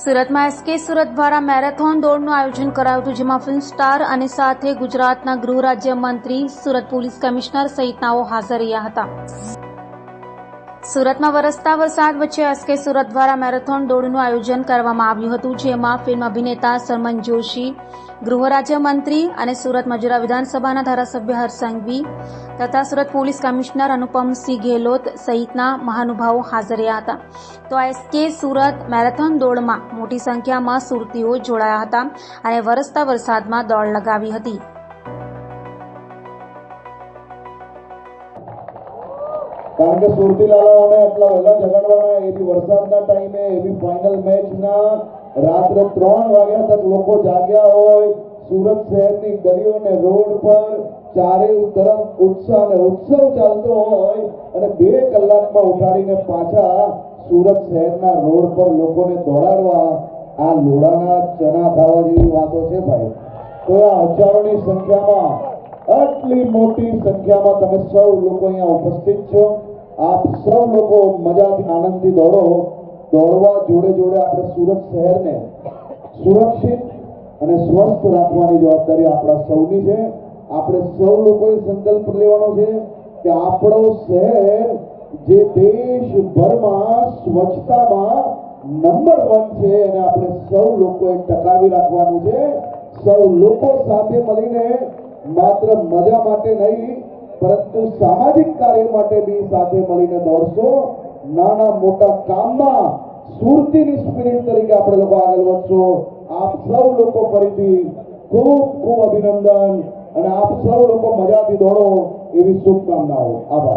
સુરતમાં એસકે સુરત દ્વારા મેરેથોન દોડનું આયોજન કરાયું હતું, જેમાં ફિલ્મ સ્ટાર અને સાથે ગુજરાતના ગૃહ રાજ્ય મંત્રી, સુરત પોલીસ કમિશનર સહિતનાઓ હાજર રહ્યા હતા. સુરતમાં વરસતા વરસાદ વચ્ચે એસકે સુરત દ્વારા મેરેથોન દોડનું આયોજન કરવામાં આવ્યું હતું, જેમાં ફિલ્મ અભિનેતા સરમન જોશી, ગૃહ રાજ્ય મંત્રી અને સુરત મજૂરા વિધાનસભાના ધારાસભ્ય હર્ષ સંઘવી તથા સુરત પોલીસ કમિશનર અનુપમસિંહ ગેહલોત સહિતના મહાનુભાવો હાજર રહ્યા હતા. તો એસકે સુરત મેરેથોન દોડમાં મોટી સંખ્યામાં સુરતીઓ જોડાયા હતા અને વરસતા વરસાદમાં દોડ લગાવી હતી. કારણ કે સુરતી લાલાઓને એટલા વહેલા જગાડવાના, એ બી વરસાદના ટાઈમે, એ બી ફાઇનલ મેચના રાત્રે 3 વાગ્યા તક લોકો જાગ્યા હોય. સુરત શહેરની ગલીઓ અને રોડ પર ચારે તરફ ઉત્સાહ અને ઉત્સવ ચાલતો હોય અને 2 કલાકમાં ઉઠાડીને પાછા સુરત શહેરના રોડ પર લોકોને દોડાડવા, આ લોડાના ચના ખાવા જેવી વાતો છે ભાઈ. તો આ હજારોની સંખ્યામાં, આટલી મોટી સંખ્યામાં તમે સૌ લોકો અહીંયા ઉપસ્થિત છો. આપ સૌ લોકો મજાથી, આનંદથી દોડવા જોડે જોડે આપણે સુરત શહેરને સુરક્ષિત અને સ્વસ્થ રાખવાની જવાબદારી આપણા સૌની છે. આપણે સૌ લોકોએ સંકલ્પ લેવાનો છે કે આપણો શહેર જે દેશભરમાં સ્વચ્છતામાં નંબર 1 છે એને આપણે સૌ લોકોએ ટકાવી રાખવાનું છે. સૌ લોકો સાથે મળીને માત્ર મજા માટે નહીં, પરંતુ સામાજિક કાર્ય માટે બી સાથે મળીને દોડશો. નાના મોટા કામમાં સુરતીની સ્પિરિટ તરીકે આપણે લોકો આગળ વધશો. આપ સૌ લોકો ફરીથી ખૂબ ખૂબ અભિનંદન અને આપ સૌ લોકો મજાથી દોડો એવી શુભકામનાઓ. આભાર.